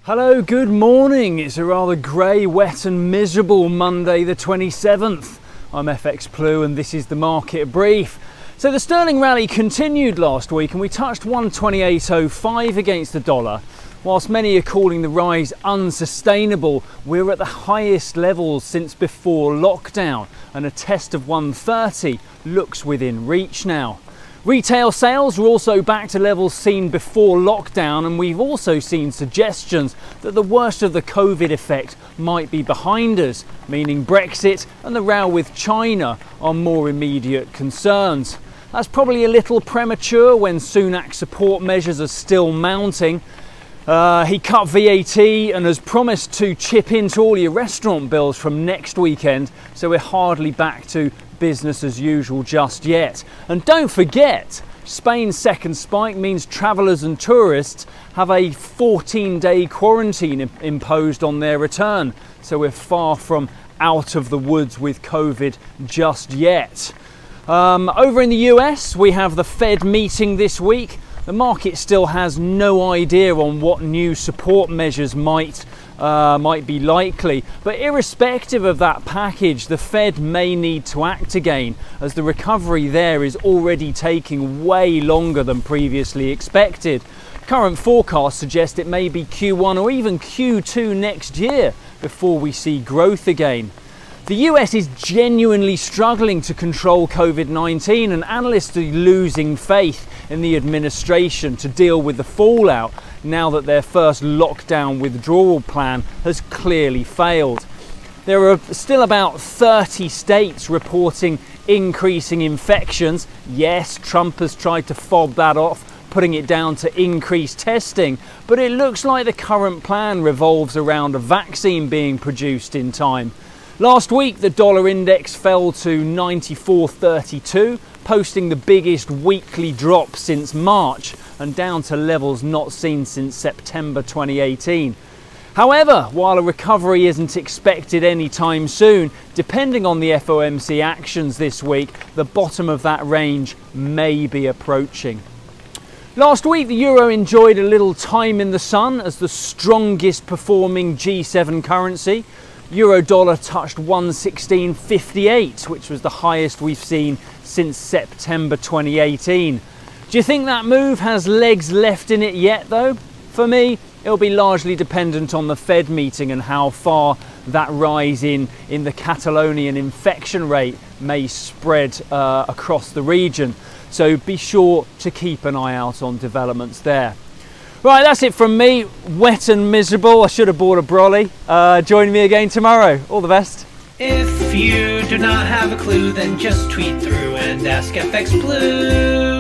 Hello, good morning. It's a rather grey, wet and miserable Monday the 27th. I'm FX Plu and this is the market brief. So the sterling rally continued last week and we touched 128.05 against the dollar. Whilst many are calling the rise unsustainable, we're at the highest levels since before lockdown and a test of 130 looks within reach now. Retail sales were also back to levels seen before lockdown, and we've also seen suggestions that the worst of the COVID effect might be behind us, meaning Brexit and the row with China are more immediate concerns. That's probably a little premature when Sunak's support measures are still mounting. He cut VAT and has promised to chip into all your restaurant bills from next weekend, so we're hardly back to business as usual just yet. And don't forget, Spain's second spike means travellers and tourists have a 14-day quarantine imposed on their return, so we're far from out of the woods with COVID just yet. Over in the US, we have the Fed meeting this week. The market still has no idea on what new support measures might be likely, but irrespective of that package, the Fed may need to act again, as the recovery there is already taking way longer than previously expected. Current forecasts suggest it may be Q1 or even Q2 next year before we see growth again. The US is genuinely struggling to control COVID-19 and analysts are losing faith in the administration to deal with the fallout now that their first lockdown withdrawal plan has clearly failed. There are still about 30 states reporting increasing infections. Yes, Trump has tried to fob that off, putting it down to increased testing, but it looks like the current plan revolves around a vaccine being produced in time. Last week, the dollar index fell to 94.32, posting the biggest weekly drop since March and down to levels not seen since September 2018. However, while a recovery isn't expected anytime soon, depending on the FOMC actions this week, the bottom of that range may be approaching. Last week, the euro enjoyed a little time in the sun as the strongest performing G7 currency. Euro dollar touched 116.58, which was the highest we've seen since September 2018. Do you think that move has legs left in it yet though? For me, it'll be largely dependent on the Fed meeting and how far that rise in the Catalonian infection rate may spread across the region. So be sure to keep an eye out on developments there. Right, that's it from me. Wet and miserable. I should have bought a brolly. Join me again tomorrow. All the best. If you do not have a clue, then just tweet through and ask FX Blue.